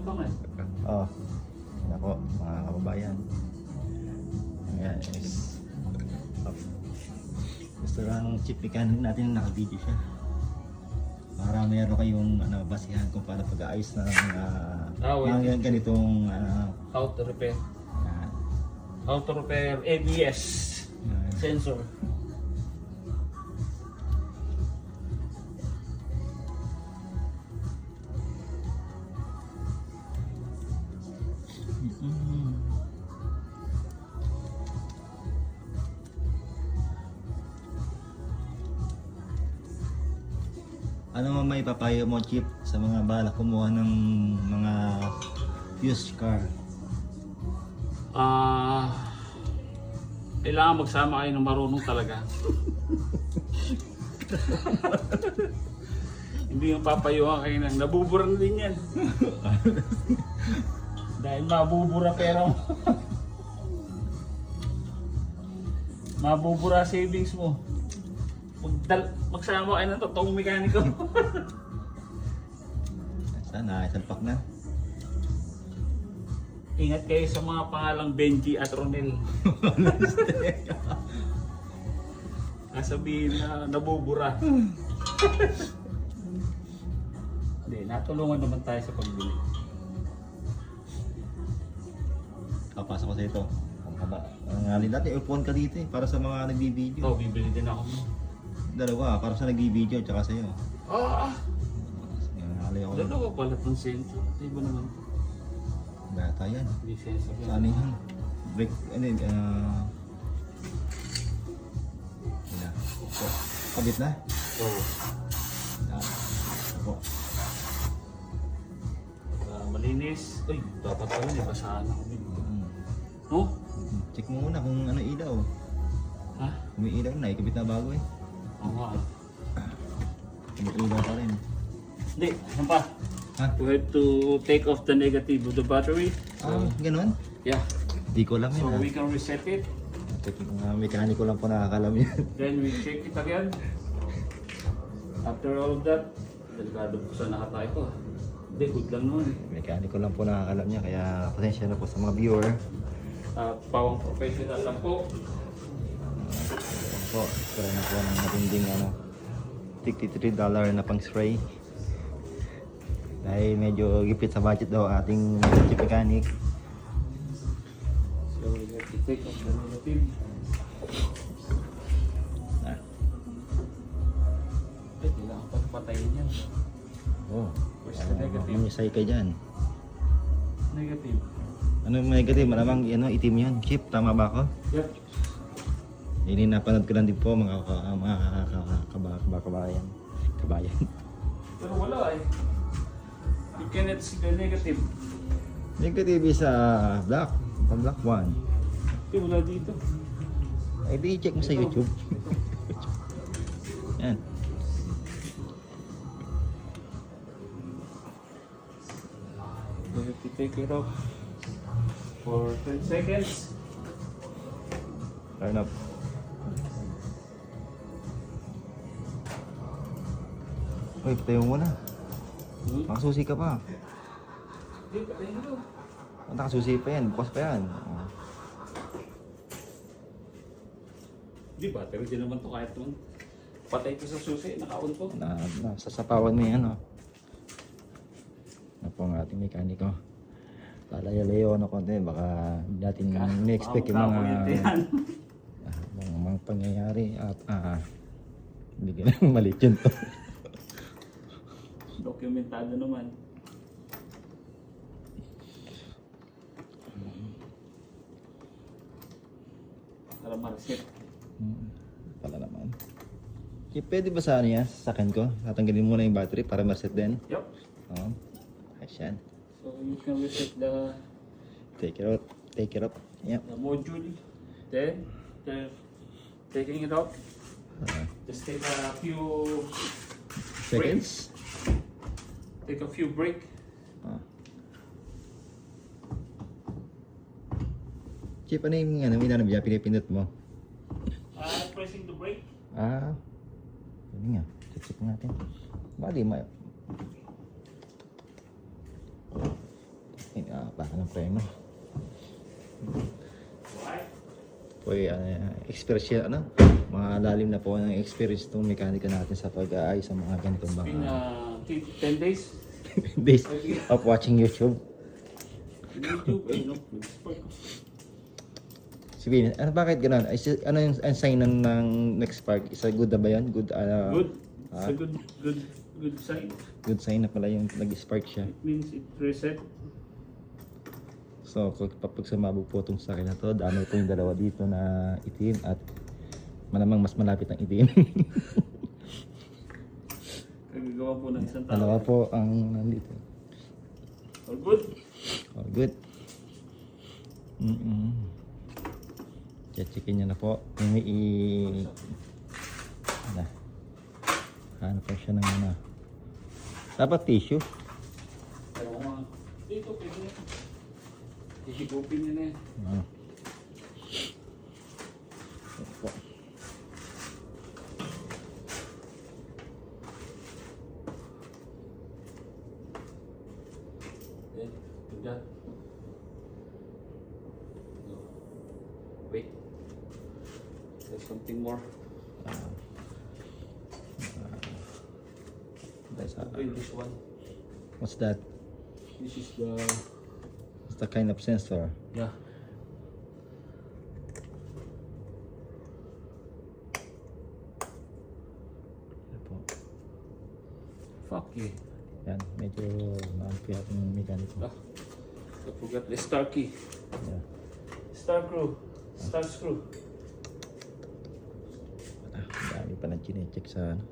abangan. Oh, nako, mga kababayan. Ayan is gusto lang chip mechanic natin naka-video siya para meron kayong basihan kung paano pag-aayos ng mga ganitong How to repair. yan. How to repair ABS Yan. sensor. Ano may papayo mo, Chip, sa mga balak kumuha ng mga used car? Kailangan magsama kayo ng marunong talaga. Hindi yung papayuhan kayo ng nabubura na din yan. Dahil mabubura pero mabubura savings mo. Magsama kayo ng totoong mekaniko. Sana, isalpak na. Ingat kayo sa mga pangalang Benji at Ronel. Sabihin na nabubura. Hindi, natulungan naman tayo sa pagbili. Kapasok ko sa ito. Ang alin natin, upuan ka dito para sa mga nagbibideo. Oh, bibili din ako. Dalawa, para sa nagbibideo tsaka sa'yo. Ah! Alay ako. Dalawa pala itong sensor. Iba naman. Bata yan. Hindi sensor yan. Saan yan? Break, ano yun, kabit na? Oo. Ako. Malinis. Uy, dapat pala di basahan ako dito. No? Check mo muna kung ano ilaw. Ha? Kung may ilaw na, ikabit na bago eh. Oo nga. Kung may ilaw pa rin. Hindi, ano pa? Ha? We have to take off the negative of the battery. Ganun? Yeah. Di ko alam So yun. we can reset it. Mga mekaniko lang po nakakalam yan. Then we check it again. After all of that, delikado po sa nakatayo ko. Hindi, good lang naman. Mekaniko lang po nakakalam niya, kaya pasensya na po sa mga viewer. Pawang professional lang po. Po, pero na po ng matinding $63 na pang spray. Dahil medyo gipit sa budget daw ating chip mechanic. So we have to take off the negative. Ay, kailangan patayin yan. Oh, Where's the negative? Mamisay ka dyan. Negative. Ano yung negative? Malamang itim yun. Chip, tama ba ako? Yep. Hindi, napanood ko lang din po mga kabayan. Kabayan. Pero wala eh. You cannot see the negative. Negative is black. Black one. Hindi, wala dito. Ay, di check mo sa YouTube. Yan. We have to take it off for 10 seconds. Turn up. Uy, patayo mo na. Nakasusi ka pa. Hindi, patayin mo. Nakasusi pa yan. Bukas pa yan. Hindi, battery din naman to kahit naman. Patay ko sa susi, naka-on po. Sasapawan mo yan. Ano po ang ating mekaniko. Lalayo-layo na konti. Baka hindi natin na-expect yung mga pangyayari. At hindi ka lang malit yun to. Dokumentado naman. Para ma-reset. Pala naman. Pwede ba sa ano yan? Sa akin ko? Tatanggalin muna yung battery para ma-reset din? Yup. Oo. Ayos yan. So you can reset the Take it out. Take it up. Yep. the module. Then taking it out. Just take a few Seconds? Take a few break. Chip, ano yung inanabya? Pinipindot mo? Pressing the brake. Yun nga. Check natin. Bali, baka ng preno. Po experience yan, ano? Mga lalim na po ng experience itong mekaniko natin sa pag-aayos sa mga ganitong In mga 10 days. days of watching YouTube. YouTube, no? Sabihin, ano bakit gano'n? Ano yung ang sign ng next spark? Isa good na ba yan? Good, Good. It's a good sign. good sign na pala yung nag-spark siya. It means it reset. So, kapag sumabog po itong sakit na to, dami po yung dalawa dito na itim at malamang mas malapit ang itim. Kagagawa po ng isang tao. Dalawa po ang nandito. All good? All good. Checkin nyo na po. May hanap pa siya ng ano. Dapat tissue. Oo nga. Dito, pwede na. Hihigupin niya na yan. Ito po. Okay, do that. No. Wait. There's something more. Open this one. What's that? This is the... What's the kind of sensor? Yeah. Ito po. Fuck yeah. Yan, medyo maampi ating mekaniko. Ah, I forgot the star key. Yeah. Star screw. Star screw. Dami pa nang chinecheck sa ano.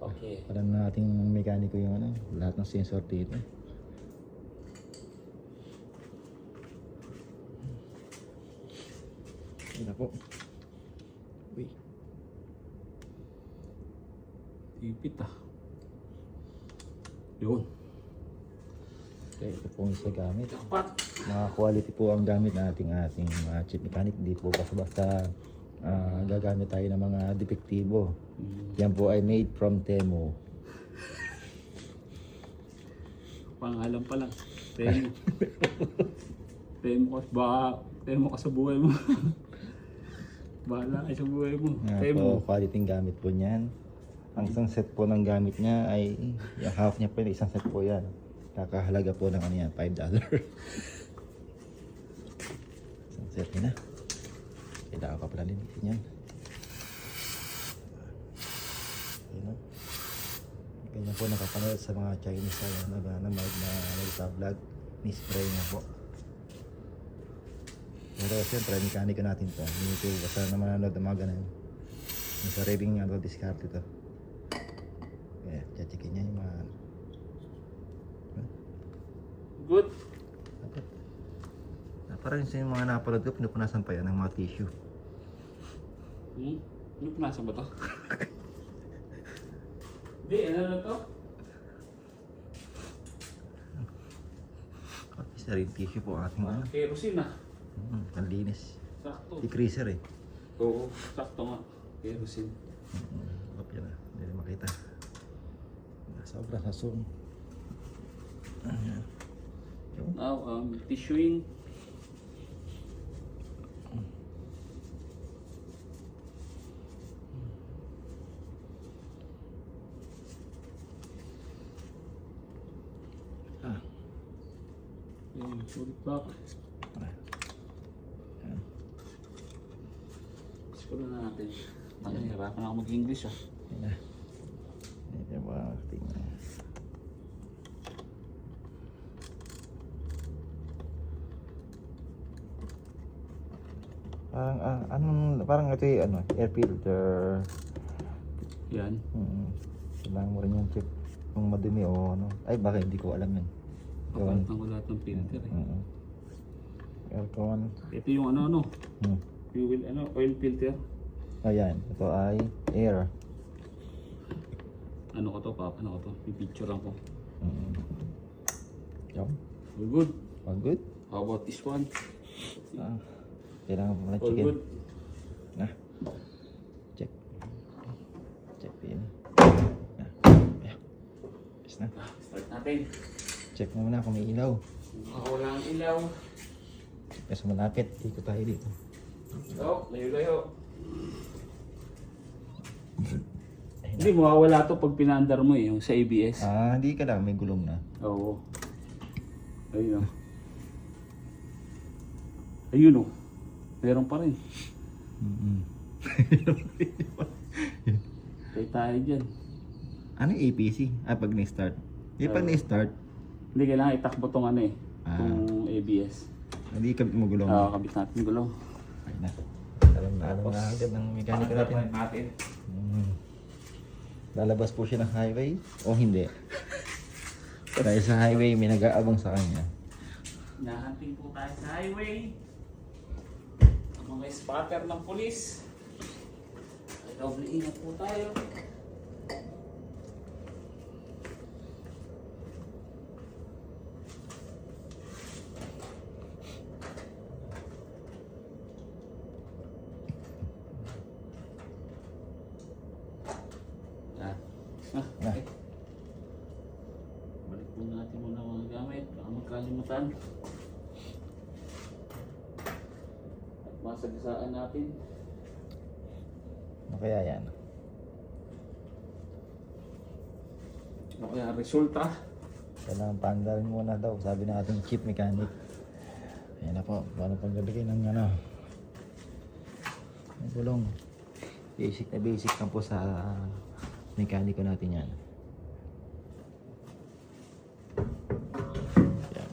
Okay. Para na ating mekaniko yung ano, lahat ng sensor dito. Ito po. Uy. Tipit ah. Yun. Okay, ito po yung sa gamit. Dapat. Mga quality po ang gamit nating ating chip mechanic. Hindi po basta-basta gagamit tayo ng mga depektibo. Yan po ay made from Temu. Pangalan pa lang. Temo. Temo ka sa buhay mo. Bahala ka sa buhay mo. Po, quality ng gamit po niyan. Ang isang set po ng gamit niya ay, yung half niya po, isang set po yan. Kakahalaga po ng ano yan, $5. Isang set niya na. Kailangan ka pala linisin yan. Ayan. Ganyan po nakapanood sa mga Chinese na nagsa-vlog. Ni-spray niya po. Pero siyempre, mekaniko natin to. Hindi ko basta na mananood ng mga ganun. Yung sariling discard ito. Kaya, checkin niya yung mga... Good. Parang sa yung mga napanood ko, pinupunasan pa yan ng mga tissue. Ano pinasa ba to? Hindi, ano na to? Sariling tissue po ating ano. Kerosene ah. Ang linis. Sakto. Decreaser eh. Oo, sakto nga. Kerosene. Kopya na. Hindi na makita. Sobra sa zoom. Now, tissuing. Put it back. Gusto na natin. Hirapan ako mag-English ah. Yan na. Yan ba tingnan. Parang ito yung air filter. Yan. Kailangan mo rin yung check kung madumi o ano. Ay baka hindi ko alam yun. Kapalitan ko lahat ng filter eh. Aircon. Ito yung fuel, oil filter. Ayan, ito ay air. Ano ko to? Pipicture lang ko. Yan. All good. All good? How about this one? Kailangan mo na All check. good. Check. Check din. Yes na. Start natin. Check mo muna kung may ilaw. Wala ang ilaw. Kasi malapit, ikot tayo dito. So, layo-layo. Hindi, mawawala to pag pinaandar mo eh, yung sa ABS. Ah, hindi ka lang, may gulong na. Oo. Ayun o. Ayun o. Meron pa rin. Tayo tayo dyan. Ano yung APC? Ah, pag na-start. Di pag na-start, Hindi kailangan itakbo tong ano eh. Ah. Itong ABS. hindi ka mo gulong. Oo, kabit natin yung gulong. Ayun na. Alam na agad ng mekaniko natin. Lalabas po siya ng highway o hindi? Dahil sa highway, may nag-aabang sa kanya. Nahanting po tayo sa highway. Ang mga spotter ng pulis. Ay, doble ingat po tayo. Okay. Balik po natin muna ang mga gamit. Baka magkalimutan. At masagasaan natin. Ano kaya yan? Ano kaya ang resulta? Kailangan paandarin muna daw, sabi ng ating chief mechanic. Ayan na po, paano paglagay ng ano, ng gulong. Basic na basic lang po sa mekaniko natin yan. Yan.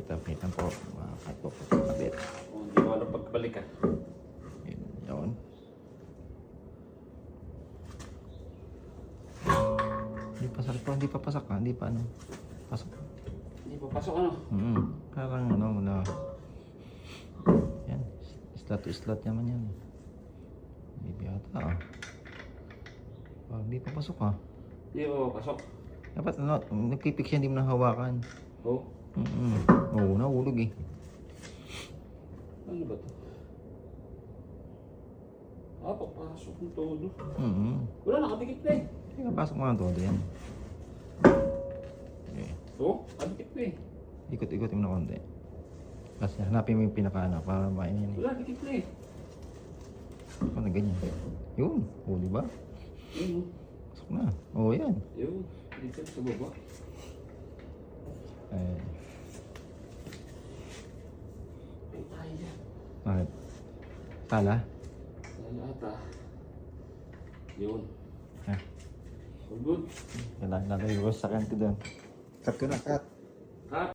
Kita po, kahit po kabit. Kung hindi ko alam pagbalik ah. Yun. Hindi pasak pa, hindi pa pasak ha, hindi pa ano. Pasok. Hindi pa pasok ano? Parang ano, na. Yan, slot to slot naman yan. Hindi biyata ah. Hindi pa pasok ha. Hindi pa pasok. Dapat ano, nagkipik siya, hindi mo nahawakan. Oh? Oo, nahulog eh. Ano ba ito? Ah, papasok ng todo. Wala, nakadikit na eh. Hindi ka pasok mga todo yan. Okay. Oh, nakadikit na eh. Ikot-ikotin mo na konti. Kasi hanapin mo yung pinaka-ano para mainin. Wala, dikit na eh. Ano ganyan? Yun, o diba? Yun. Pasok na. Oo, yan. Yun, dikit sa baba. Ayan. Ay, tayo dyan. Bakit? Tala? Wala ata. Yun. Ha? All good. Kailangan natin yung sakyan ko doon. Cut ko na, cut.